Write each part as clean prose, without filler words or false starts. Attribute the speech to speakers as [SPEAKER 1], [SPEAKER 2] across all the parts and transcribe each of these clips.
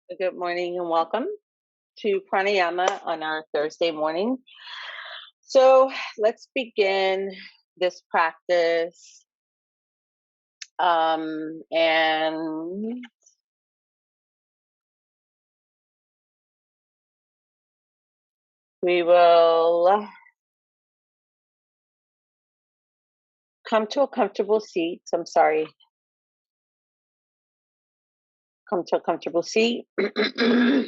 [SPEAKER 1] Good morning and welcome to Pranayama on our Thursday morning. So let's begin this practice. And we will come to a comfortable seat. I'm sorry, come to a comfortable seat. And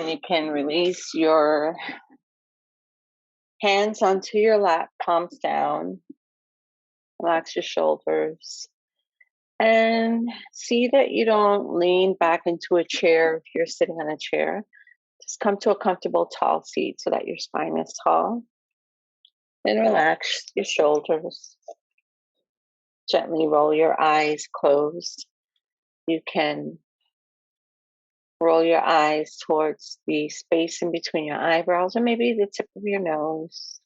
[SPEAKER 1] you can release your hands onto your lap, palms down. Relax your shoulders. And see that you don't lean back into a chair if you're sitting on a chair. Just come to a comfortable tall seat so that your spine is tall. And relax your shoulders. Gently roll your eyes closed. You can roll your eyes towards the space in between your eyebrows or maybe the tip of your nose.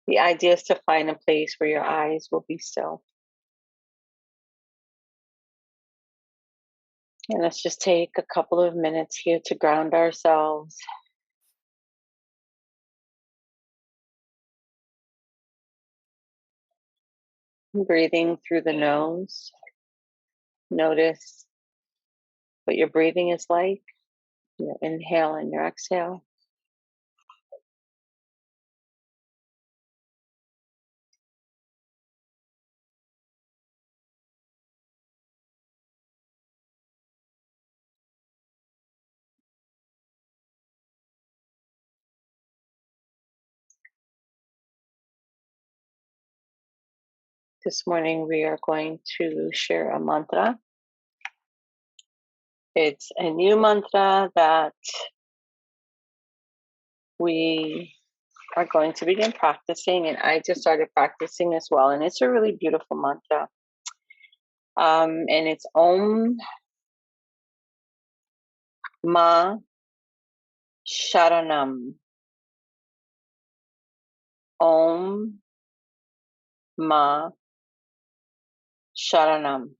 [SPEAKER 1] The idea is to find a place where your eyes will be still. And let's just take a couple of minutes here to ground ourselves. Breathing through the nose. Notice what your breathing is like, your inhale and your exhale. This morning we are going to share a mantra. It's a new mantra that we are going to begin practicing, and I just started practicing as well. And it's a really beautiful mantra. And it's Om Ma Sharanam. Om Ma Sharanam.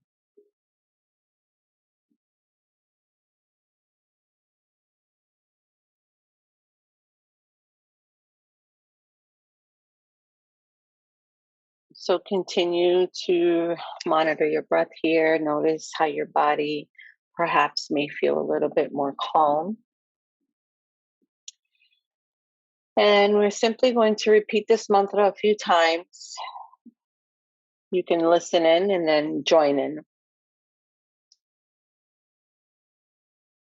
[SPEAKER 1] So continue to monitor your breath here. Notice how your body perhaps may feel a little bit more calm. And we're simply going to repeat this mantra a few times. You can listen in and then join in.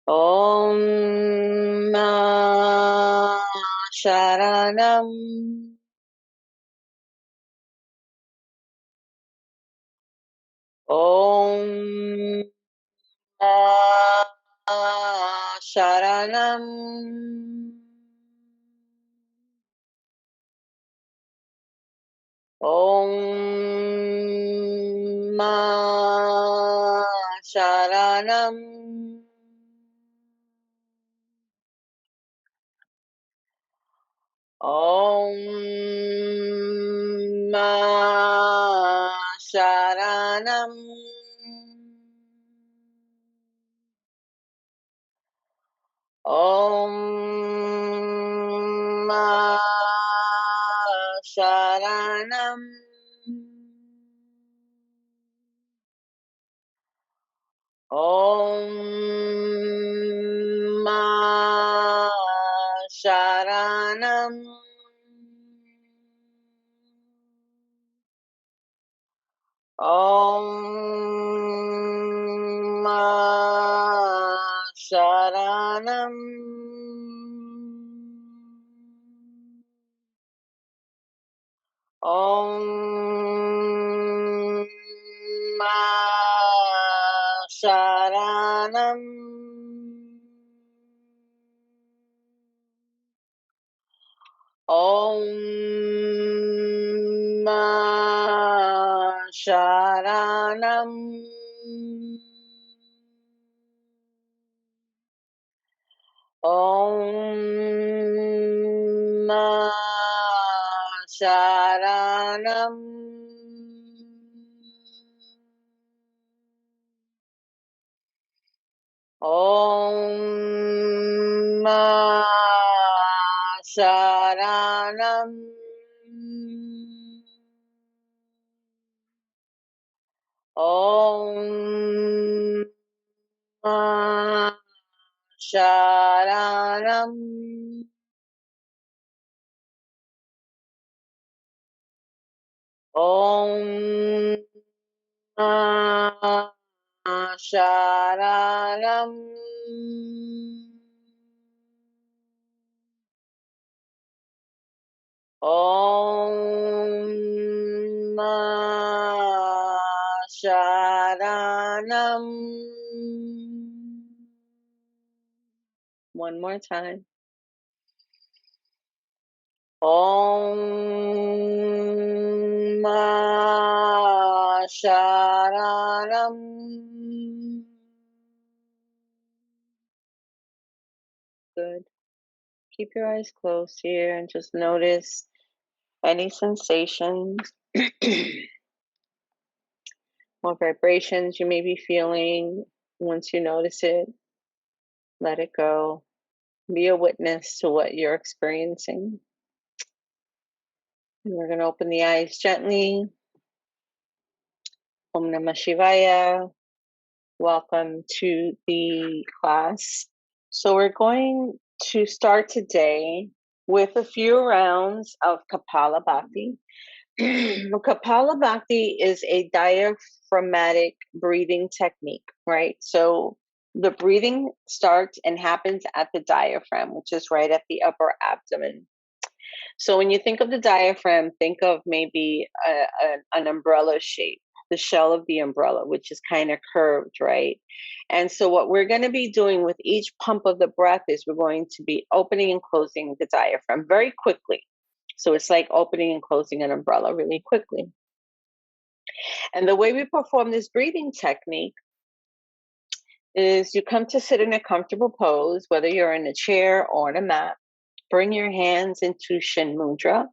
[SPEAKER 1] Om Ma Sharanam. Om Ma Sharanam. Om Ma Sharanam. Om Ma Sharanam. Om Ma Sharanam. Om Ma Sharanam. Om Ma Sharanam. Om Ma Sharanam. Om Ma Sharanam. Om Ma Sharanam. Om Sharanam. Om Sharanam. Om Sharanam. Om Sharanam. One more time. Om Sharanam. Good. Keep your eyes closed here and just notice any sensations or vibrations you may be feeling. Once you notice it, let it go. Be a witness to what you're experiencing. And we're going to open the eyes gently. Om Namah Shivaya. Welcome to the class. So we're going to start today with a few rounds of Kapalabhati. Kapalabhati is a diaphragmatic breathing technique, right? So the breathing starts and happens at the diaphragm, which is right at the upper abdomen. So when you think of the diaphragm, think of maybe an umbrella shape, the shell of the umbrella, which is kind of curved, right? And so what we're going to be doing with each pump of the breath is we're going to be opening and closing the diaphragm very quickly. So it's like opening and closing an umbrella really quickly. And the way we perform this breathing technique is you come to sit in a comfortable pose, whether you're in a chair or on a mat. Bring your hands into Shin Mudra,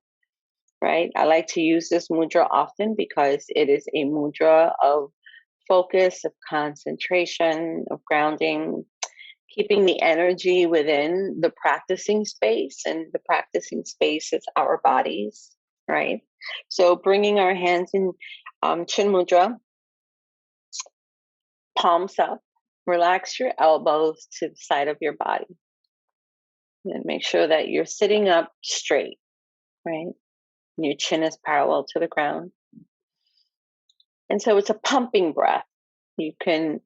[SPEAKER 1] right? I like to use this mudra often because it is a mudra of focus, of concentration, of grounding, keeping the energy within the practicing space. And the practicing space is our bodies, right? So bringing our hands in Chin Mudra, palms up, relax your elbows to the side of your body. And make sure that you're sitting up straight, right? Your chin is parallel to the ground. And so it's a pumping breath. You can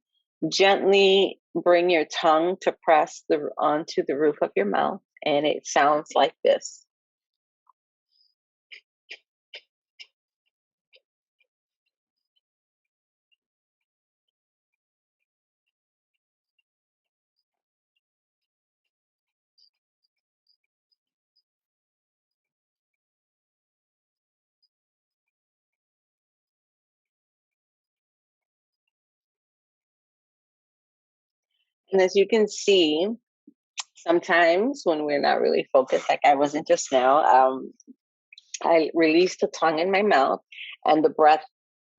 [SPEAKER 1] gently bring your tongue to press onto the roof of your mouth, and it sounds like this. And as you can see, sometimes when we're not really focused, like I wasn't just now, I released the tongue in my mouth and the breath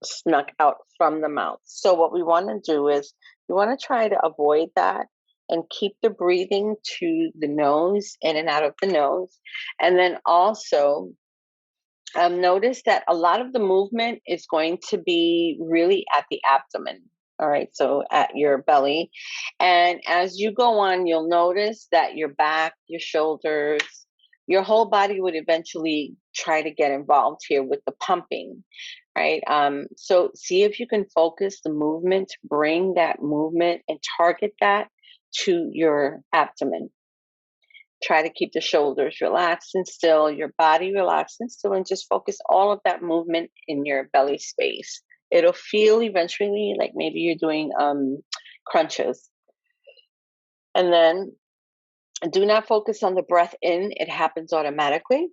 [SPEAKER 1] snuck out from the mouth. So what we want to do is we want to try to avoid that and keep the breathing to the nose, in and out of the nose. And then also notice that a lot of the movement is going to be really at the abdomen. All right, so at your belly. And as you go on, you'll notice that your back, your shoulders, your whole body would eventually try to get involved here with the pumping, right? So see if you can focus the movement, bring that movement and target that to your abdomen. Try to keep the shoulders relaxed and still, your body relaxed and still, and just focus all of that movement in your belly space. It'll feel eventually like maybe you're doing crunches. And then do not focus on the breath in, it happens automatically.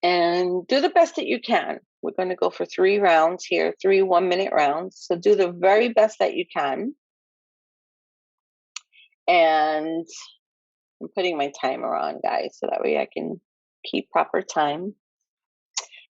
[SPEAKER 1] And do the best that you can. We're going to go for 3 rounds here, 3 1-minute rounds. So do the very best that you can. And I'm putting my timer on, guys, so that way I can keep proper time.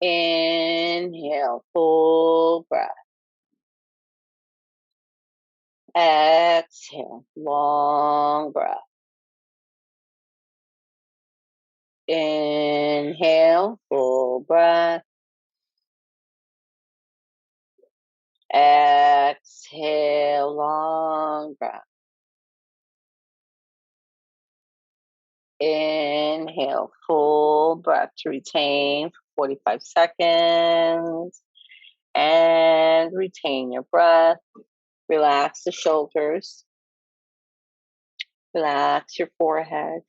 [SPEAKER 1] Inhale, full breath. Exhale, long breath. Inhale, full breath. Exhale, long breath. Inhale, full breath to retain for 45 seconds. And retain your breath. Relax the shoulders. Relax your forehead.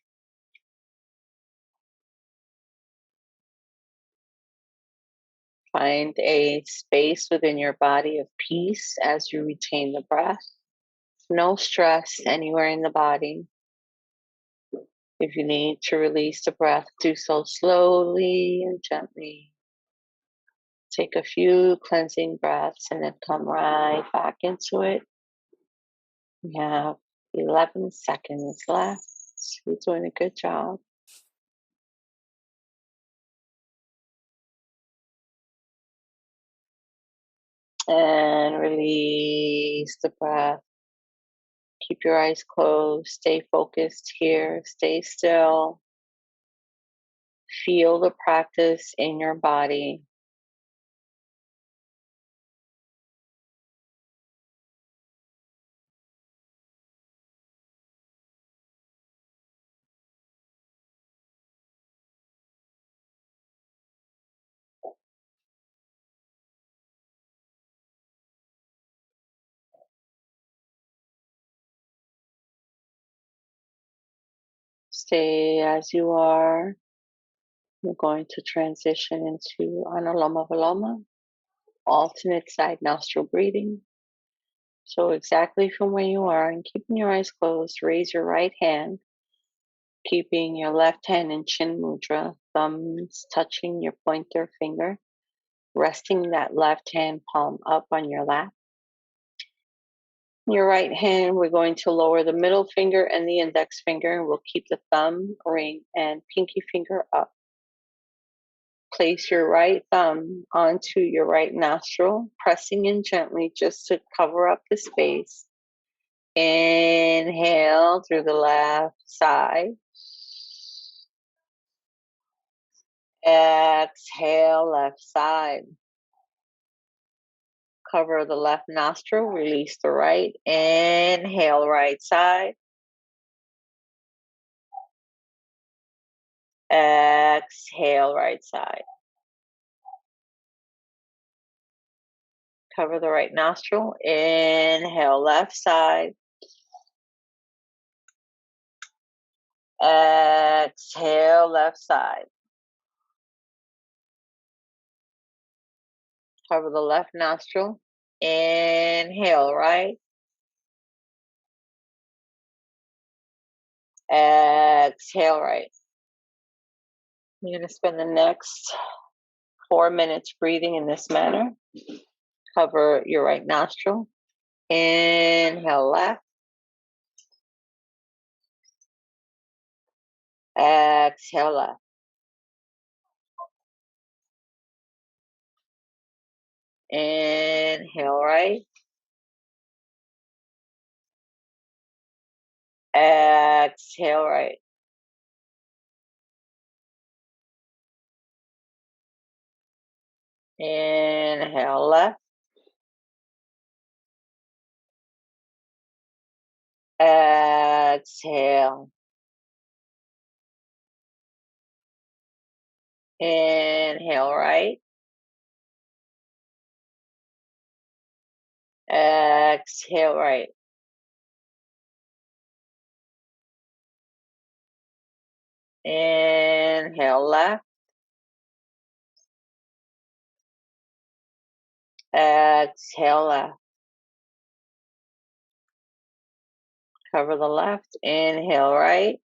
[SPEAKER 1] Find a space within your body of peace as you retain the breath. No stress anywhere in the body. If you need to release the breath, do so slowly and gently. Take a few cleansing breaths and then come right back into it. We have 11 seconds left. You're doing a good job. And release the breath. Keep your eyes closed. Stay focused here. Stay still. Feel the practice in your body. Stay as you are. We're going to transition into Anuloma Viloma, alternate side nostril breathing. So exactly from where you are and keeping your eyes closed, raise your right hand, keeping your left hand in chin mudra, thumbs touching your pointer finger, resting that left hand palm up on your lap. Your right hand, we're going to lower the middle finger and the index finger, and we'll keep the thumb, ring, and pinky finger up. Place your right thumb onto your right nostril, pressing in gently just to cover up the space. Inhale through the left side. Exhale, left side. Cover the left nostril, release the right. Inhale, right side. Exhale, right side. Cover the right nostril. Inhale, left side. Exhale, left side. Cover the left nostril. Inhale, right. Exhale, right. You're going to spend the next 4 minutes breathing in this manner. Cover your right nostril. Inhale, left. Exhale, left. Inhale, right. Exhale, right. Inhale, left. Exhale. Inhale, right. Exhale, right. Inhale, left. Exhale, left. Cover the left. Inhale, right.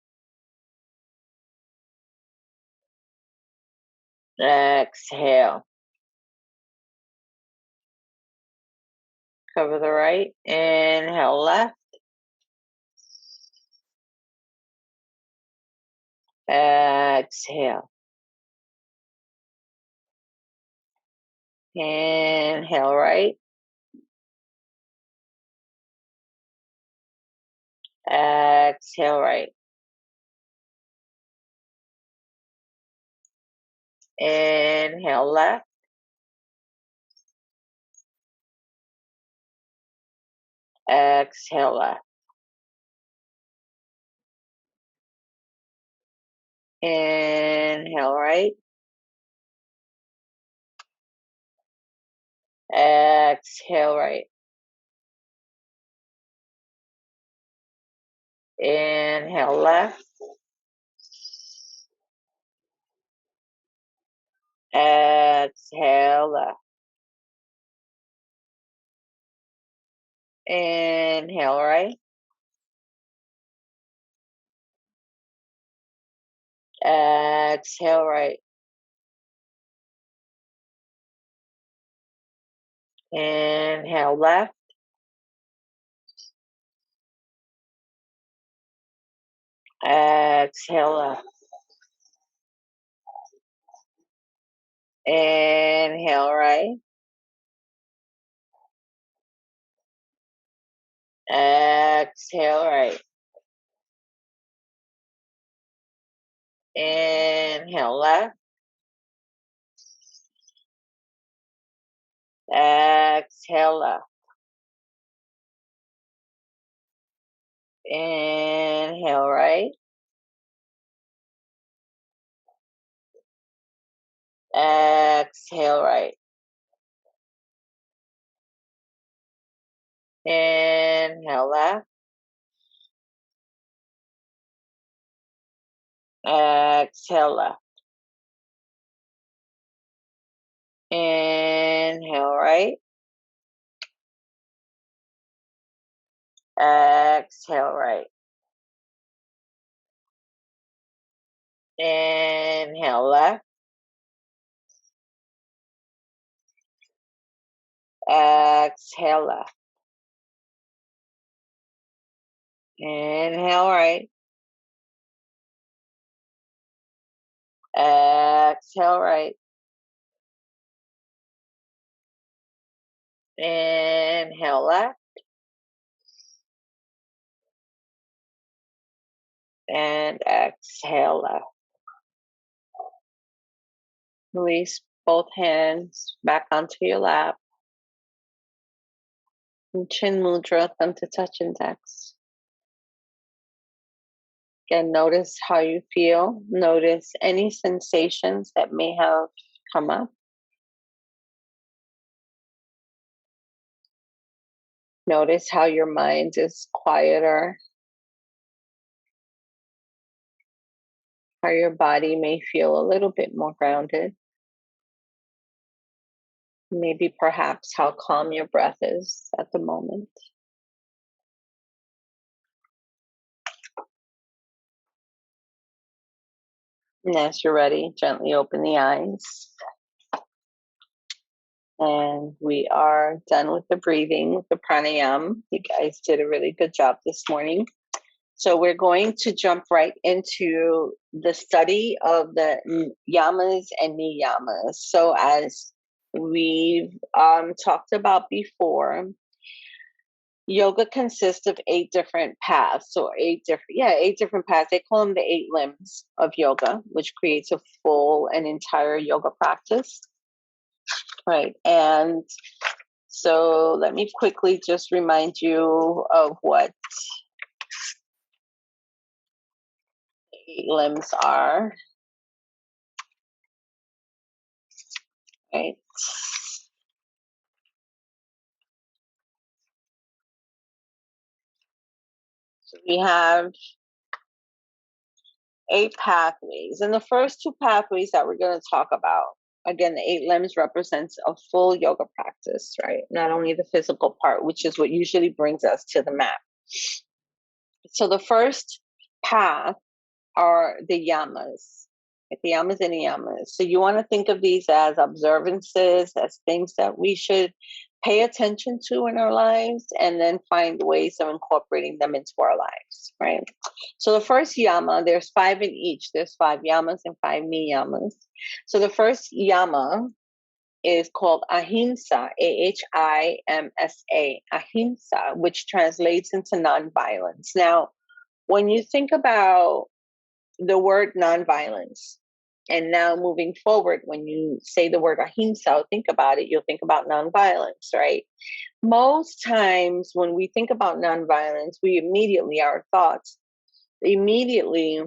[SPEAKER 1] Exhale. Cover the right. Inhale, left. Exhale. Inhale right. Exhale right. Inhale left. Exhale left. Inhale right. Exhale right. Inhale left. Exhale left. Inhale right. Exhale right. Inhale left. Exhale left. Inhale right. Exhale right. Inhale left. Exhale left. Inhale right. Exhale right. Inhale left. Exhale left. Inhale right. Exhale right. Inhale left. Exhale left. Inhale right. Exhale right. Inhale left. And exhale left. Release both hands back onto your lap. And chin mudra, thumb to touch index. Again, notice how you feel. Notice any sensations that may have come up. Notice how your mind is quieter, how your body may feel a little bit more grounded. Maybe perhaps how calm your breath is at the moment. And as you're ready, gently open the eyes. And we are done with the breathing, with the pranayama. You guys did a really good job this morning. So we're going to jump right into the study of the yamas and niyamas. So as we've talked about before, yoga consists of 8 different paths. So 8 different paths. They call them the 8 limbs of yoga, which creates a full and entire yoga practice. Right. And so let me quickly just remind you of what 8 limbs are. Right. So we have 8 pathways. And the first 2 pathways that we're going to talk about, again, the 8 limbs represents a full yoga practice, right? Not only the physical part, which is what usually brings us to the mat. So the first path are the yamas, like the yamas and niyamas. So you want to think of these as observances, as things that we should pay attention to in our lives, and then find ways of incorporating them into our lives, right? So the first yama, there's 5 in each. There's 5 yamas and 5 niyamas. So the first yama is called ahimsa, ahimsa, ahimsa, which translates into nonviolence. Now, when you think about the word nonviolence, and now moving forward, when you say the word ahimsa, think about it, you'll think about nonviolence, right? Most times when we think about nonviolence, our thoughts immediately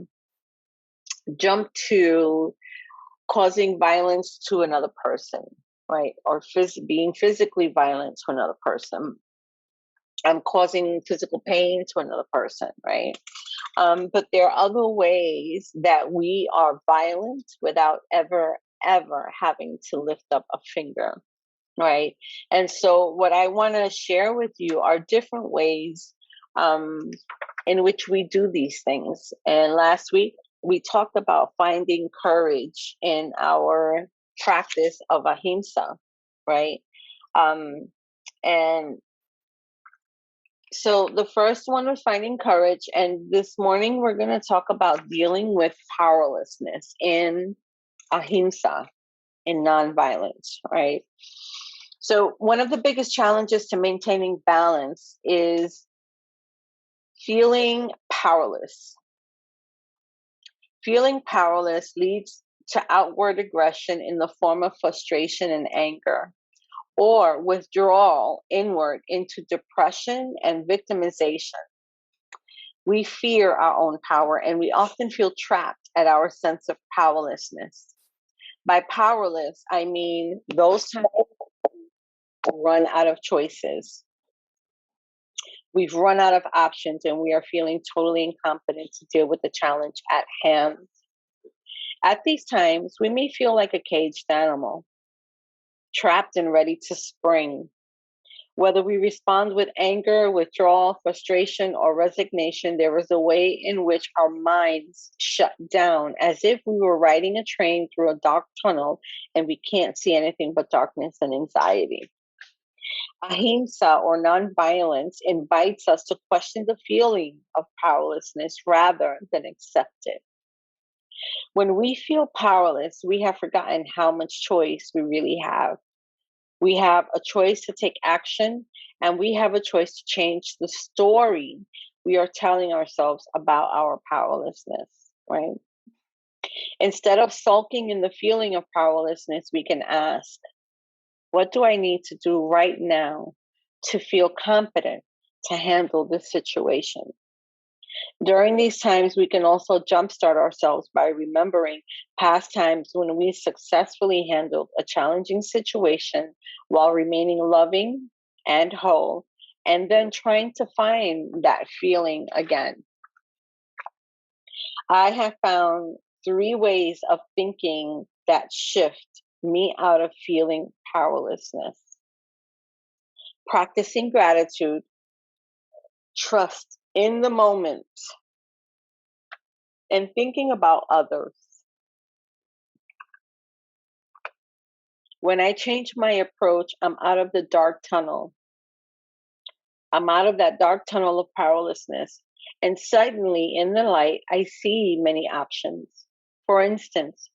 [SPEAKER 1] jump to causing violence to another person, right? Or being physically violent to another person. Causing physical pain to another person, right? But there are other ways that we are violent without ever, ever having to lift up a finger, right? And so, what I want to share with you are different ways in which we do these things. And last week, we talked about finding courage in our practice of ahimsa, right? And so the first one was finding courage. And this morning, we're going to talk about dealing with powerlessness in ahimsa, in nonviolence, right? So one of the biggest challenges to maintaining balance is feeling powerless. Feeling powerless leads to outward aggression in the form of frustration and anger, or withdrawal inward into depression and victimization. We fear our own power, and we often feel trapped at our sense of powerlessness. By powerless, I mean those times run out of choices. We've run out of options and we are feeling totally incompetent to deal with the challenge at hand. At these times, we may feel like a caged animal, trapped and ready to spring. Whether we respond with anger, withdrawal, frustration, or resignation, there is a way in which our minds shut down as if we were riding a train through a dark tunnel and we can't see anything but darkness and anxiety. Ahimsa, or nonviolence, invites us to question the feeling of powerlessness rather than accept it. When we feel powerless, we have forgotten how much choice we really have. We have a choice to take action, and we have a choice to change the story we are telling ourselves about our powerlessness, right? Instead of sulking in the feeling of powerlessness, we can ask, what do I need to do right now to feel competent to handle this situation? During these times, we can also jumpstart ourselves by remembering past times when we successfully handled a challenging situation while remaining loving and whole, and then trying to find that feeling again. I have found 3 ways of thinking that shift me out of feeling powerlessness. Practicing gratitude, trust in the moment, and thinking about others. When I change my approach, I'm out of the dark tunnel. I'm out of that dark tunnel of powerlessness. And suddenly, in the light, I see many options. For instance,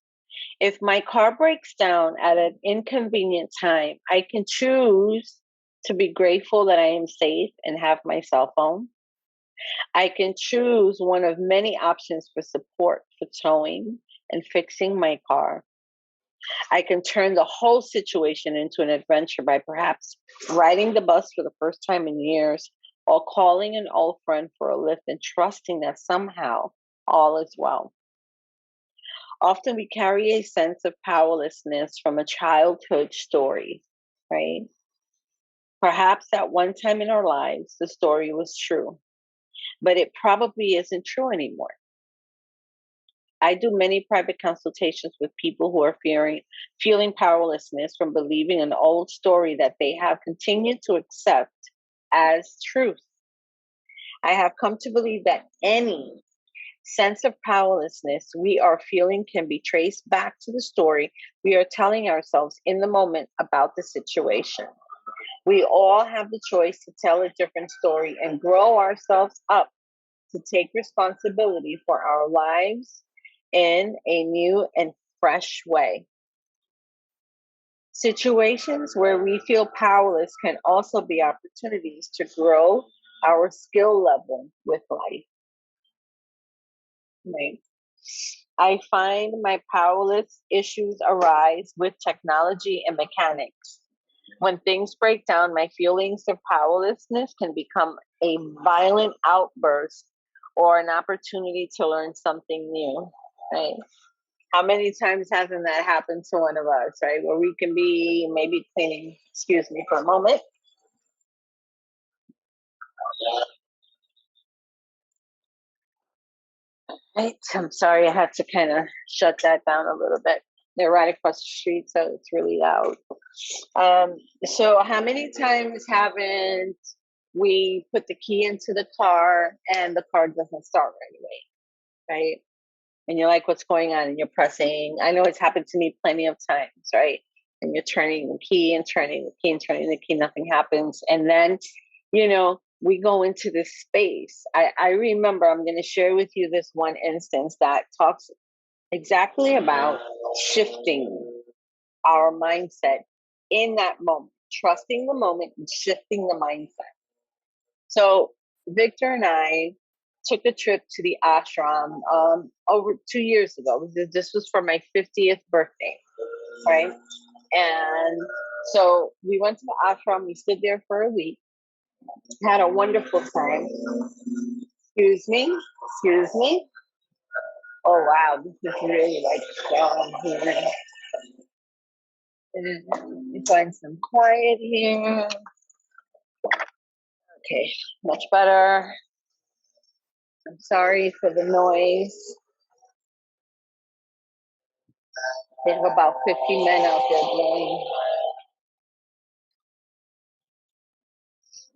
[SPEAKER 1] if my car breaks down at an inconvenient time, I can choose to be grateful that I am safe and have my cell phone. I can choose one of many options for support for towing and fixing my car. I can turn the whole situation into an adventure by perhaps riding the bus for the first time in years, or calling an old friend for a lift and trusting that somehow all is well. Often we carry a sense of powerlessness from a childhood story, right? Perhaps at one time in our lives, the story was true, but it probably isn't true anymore. I do many private consultations with people who are feeling powerlessness from believing an old story that they have continued to accept as truth. I have come to believe that any sense of powerlessness we are feeling can be traced back to the story we are telling ourselves in the moment about the situation. We all have the choice to tell a different story and grow ourselves up to take responsibility for our lives in a new and fresh way. Situations where we feel powerless can also be opportunities to grow our skill level with life. Right? I find my powerless issues arise with technology and mechanics. When things break down, my feelings of powerlessness can become a violent outburst or an opportunity to learn something new. Right? How many times hasn't that happened to one of us, right? Where we can be maybe cleaning, excuse me for a moment. Right. I'm sorry, I had to kind of shut that down a little bit. They're right across the street, so it's really loud. So how many times haven't we put the key into the car and the car doesn't start right away, right? And you're like, what's going on? And you're pressing. I know it's happened to me plenty of times, right? And you're turning the key and turning the key and turning the key, nothing happens. And then, we go into this space. I remember, I'm going to share with you this one instance that talks exactly about shifting our mindset in that moment, trusting the moment and shifting the mindset. So Victor and I took a trip to the ashram over 2 years ago. This was for my 50th birthday, right? And so we went to the ashram. We stood there for a week, had a wonderful time. Excuse me, excuse me. Oh wow, this is really like here. Let me find some quiet here. Okay, much better. I'm sorry for the noise. They have about 50 men out there blowing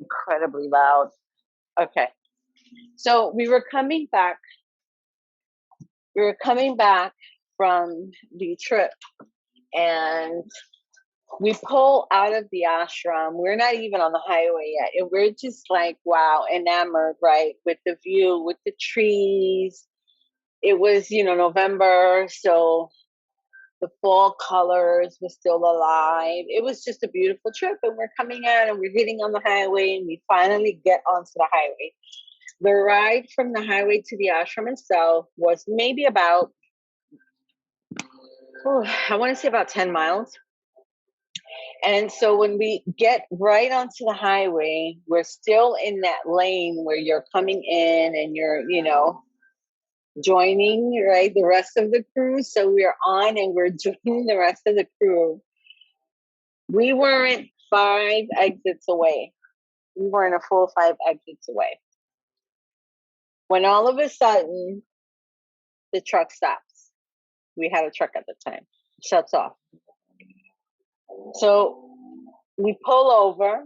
[SPEAKER 1] incredibly loud. Okay. So we were coming back from the trip, and we pull out of the ashram. We're not even on the highway yet. And we're just like, wow, enamored, right? With the view, with the trees. It was, November, so the fall colors were still alive. It was just a beautiful trip. And we're coming out and we're hitting on the highway, and we finally get onto the highway. The ride from the highway to the ashram itself was maybe about, I want to say about 10 miles. And so when we get right onto the highway, we're still in that lane where you're coming in and you're, joining, right, the rest of the crew. So we're on and we're joining the rest of the crew. We weren't 5 exits away. We weren't a full 5 exits away. When all of a sudden the truck stops. We had a truck at the time. Shuts off. So we pull over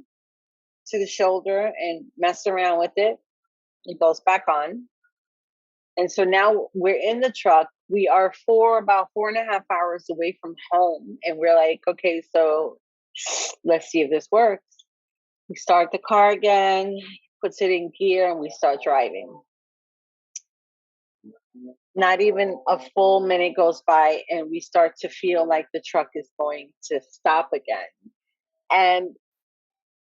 [SPEAKER 1] to the shoulder and mess around with it. It goes back on. And so now we're in the truck. We are about 4.5 hours away from home. And we're like, okay, so let's see if this works. We start the car again, puts it in gear, and we start driving. Not even a full minute goes by, and we start to feel like the truck is going to stop again. And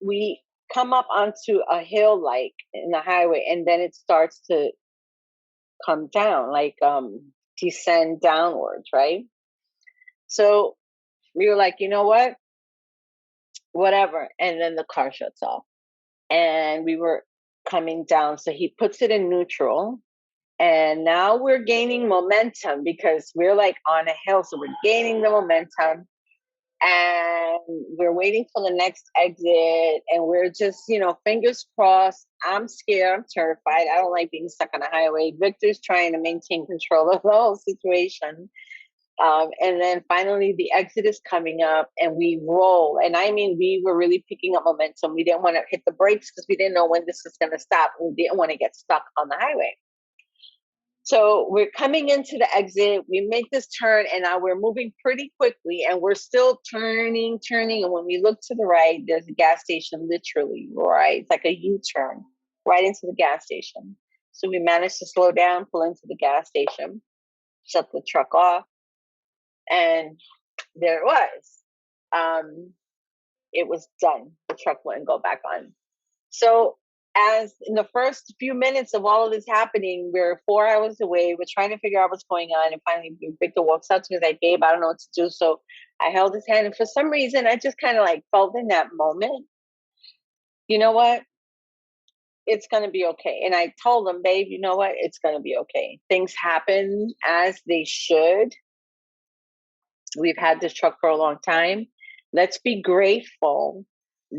[SPEAKER 1] we come up onto a hill like in the highway, and then it starts to come down, like descend downwards, right? So we were like, you know what? Whatever. And then the car shuts off. And we were coming down. So he puts it in neutral. And now we're gaining momentum because we're like on a hill. So we're gaining the momentum. And we're waiting for the next exit, and we're just, fingers crossed. I'm scared, I'm terrified. I don't like being stuck on a highway. Victor's trying to maintain control of the whole situation. And then finally the exit is coming up, and we roll. And I mean, we were really picking up momentum. We didn't want to hit the brakes because we didn't know when this was going to stop. We didn't want to get stuck on the highway. So we're coming into the exit. We make this turn, and now we're moving pretty quickly, and we're still turning. And when we look to the right, there's a gas station, literally, right? It's like a U-turn right into the gas station. So we managed to slow down, pull into the gas station, shut the truck off, and there it was. it was done. The truck wouldn't go back on. So as in the first few minutes of all of this happening, we're 4 hours away. We're trying to figure out what's going on. And finally, Victor walks up to me and he's like, Gabe, I don't know what to do. So I held his hand. And for some reason, I just kind of like felt in that moment, you know what? It's going to be okay. And I told him, babe, you know what? It's going to be okay. Things happen as they should. We've had this truck for a long time. Let's be grateful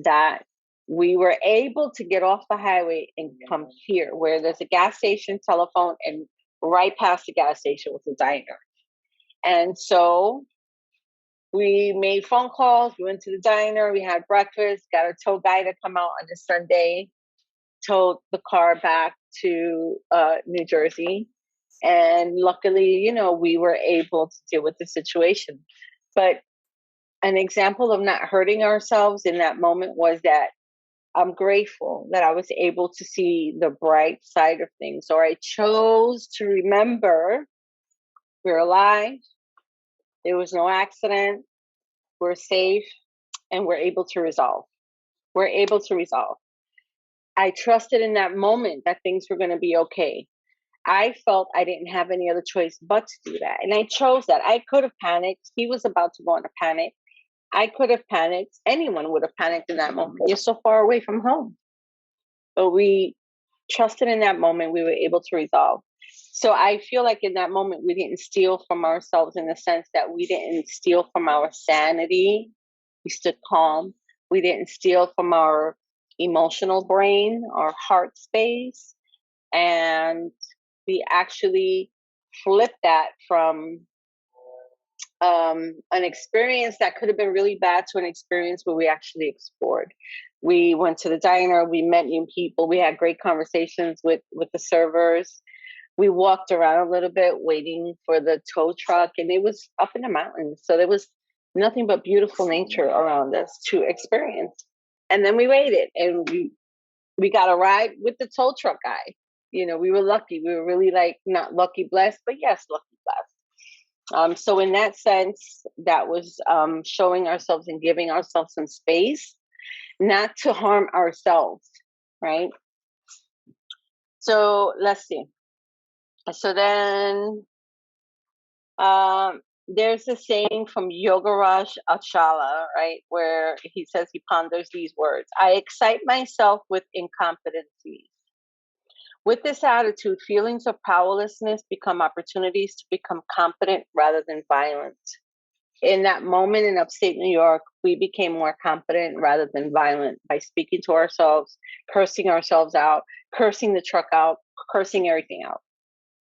[SPEAKER 1] that we were able to get off the highway and come here where there's a gas station, telephone, and right past the gas station was a diner. And so we made phone calls. We went to the diner. We had breakfast, got a tow guy to come out on a Sunday, towed the car back to New Jersey. And luckily, you know, we were able to deal with the situation. But an example of not hurting ourselves in that moment was that I'm grateful that I was able to see the bright side of things. Or I chose to remember we're alive, there was no accident, we're safe, and we're able to resolve. We're able to resolve. I trusted in that moment that things were going to be okay. I felt I didn't have any other choice but to do that. And I chose that. I could have panicked. He was about to go into panic. I could have panicked. Anyone would have panicked in that moment. You're so far away from home. But we trusted in that moment. We were able to resolve. So I feel like in that moment, we didn't steal from ourselves in the sense that we didn't steal from our sanity. We stood calm. We didn't steal from our emotional brain, our heart space. And we actually flipped that from an experience that could have been really bad to an experience where we actually explored. We went to the diner, we met new people, we had great conversations with the servers. We walked around a little bit waiting for the tow truck, and it was up in the mountains. So there was nothing but beautiful nature around us to experience. And then we waited, and we got a ride with the tow truck guy. You know, we were lucky. We were really like not lucky blessed, but yes, lucky blessed. So in that sense, that was showing ourselves and giving ourselves some space, not to harm ourselves, right? So let's see. So then there's a saying from Yogaraj Achala, right, where he says he ponders these words: I excite myself with incompetencies. With this attitude, feelings of powerlessness become opportunities to become competent rather than violent. In that moment in upstate New York, we became more competent rather than violent by speaking to ourselves, cursing ourselves out, cursing the truck out, cursing everything out,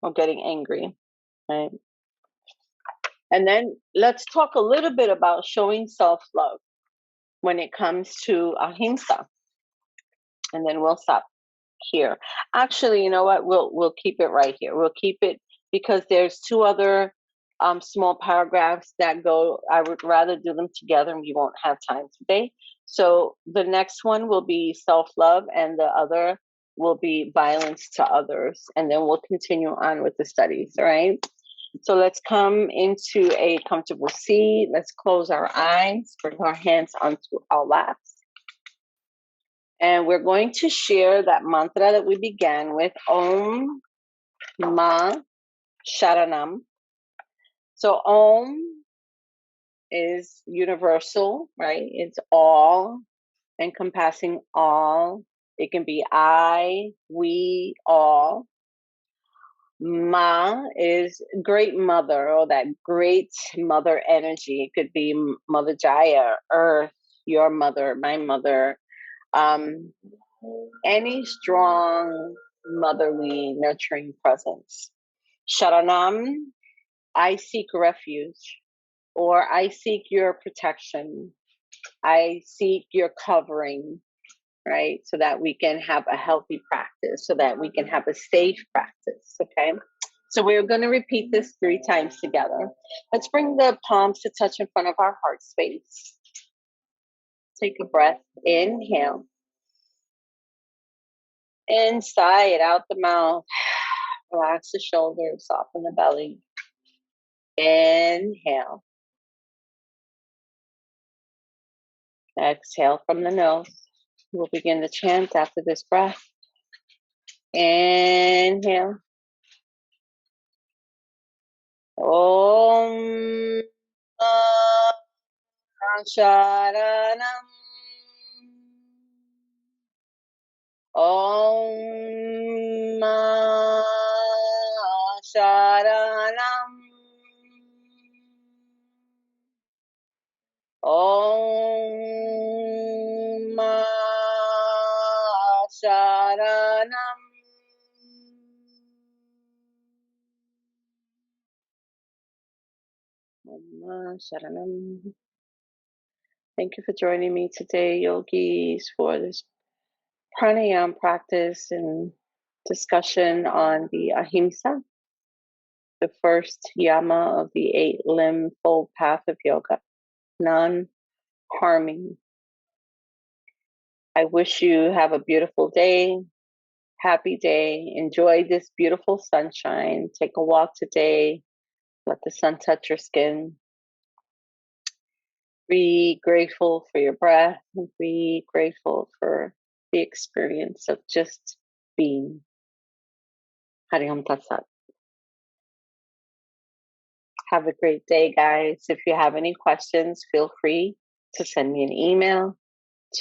[SPEAKER 1] or getting angry, right? And then let's talk a little bit about showing self-love when it comes to ahimsa. And then we'll stop here. Actually, you know what? We'll keep it right here. We'll keep it because there's two other small paragraphs that go. I would rather do them together, and we won't have time today. So the next one will be self-love, and the other will be violence to others, and then we'll continue on with the studies. All right. So let's come into a comfortable seat. Let's close our eyes, bring our hands onto our laps. And we're going to share that mantra that we began with, Om Ma Sharanam. So Om is universal, right? It's all, encompassing all. It can be I, we, all. Ma is great mother, or that great mother energy. It could be Mother Jaya, Earth, your mother, my mother. Any strong motherly nurturing presence. Sharanam, I seek refuge, or I seek your protection. I seek your covering, right? So that we can have a healthy practice, so that we can have a safe practice, okay? So we're going to repeat this 3 times together. Let's bring the palms to touch in front of our heart space. Take a breath, inhale. Inside, out the mouth. Relax the shoulders, soften the belly. Inhale. Exhale from the nose. We'll begin the chant after this breath. Inhale. Om Sharanam. Om Sharanam. Om Sharanam. Om Sharanam. Thank you for joining me today, yogis, for this pranayama practice and discussion on the ahimsa, the first yama of the 8-limb-fold path of yoga, non-harming. I wish you have a beautiful day, happy day. Enjoy this beautiful sunshine. Take a walk today. Let the sun touch your skin. Be grateful for your breath. Be grateful for the experience of just being. Hari Om Tat Sat. Have a great day, guys. If you have any questions, feel free to send me an email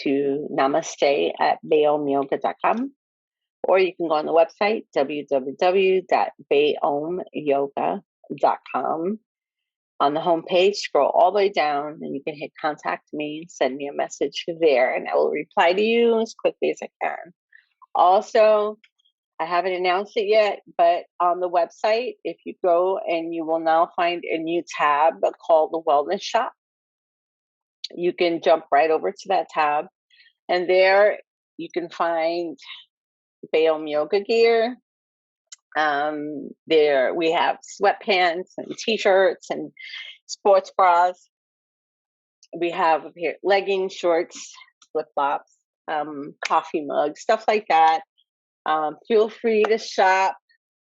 [SPEAKER 1] to namaste@bayohmyoga.com, or you can go on the website, www.bayomyoga.com. On the homepage, scroll all the way down, and you can hit contact me and send me a message there, and I will reply to you as quickly as I can. Also, I haven't announced it yet, but on the website, if you go, and you will now find a new tab called the Wellness Shop. You can jump right over to that tab, and there you can find BayOhm yoga gear. There we have sweatpants and t-shirts and sports bras. We have here leggings, shorts, flip-flops, coffee mugs, stuff like that. Feel free to shop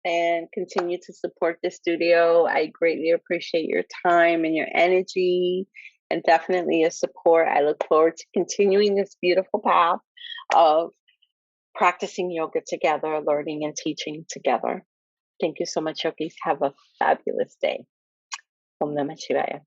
[SPEAKER 1] and continue to support the studio. I greatly appreciate your time and your energy, and definitely your support. I look forward to continuing this beautiful path of practicing yoga together, learning and teaching together. Thank you so much, yogis. Have a fabulous day. Om Namah Shivaya.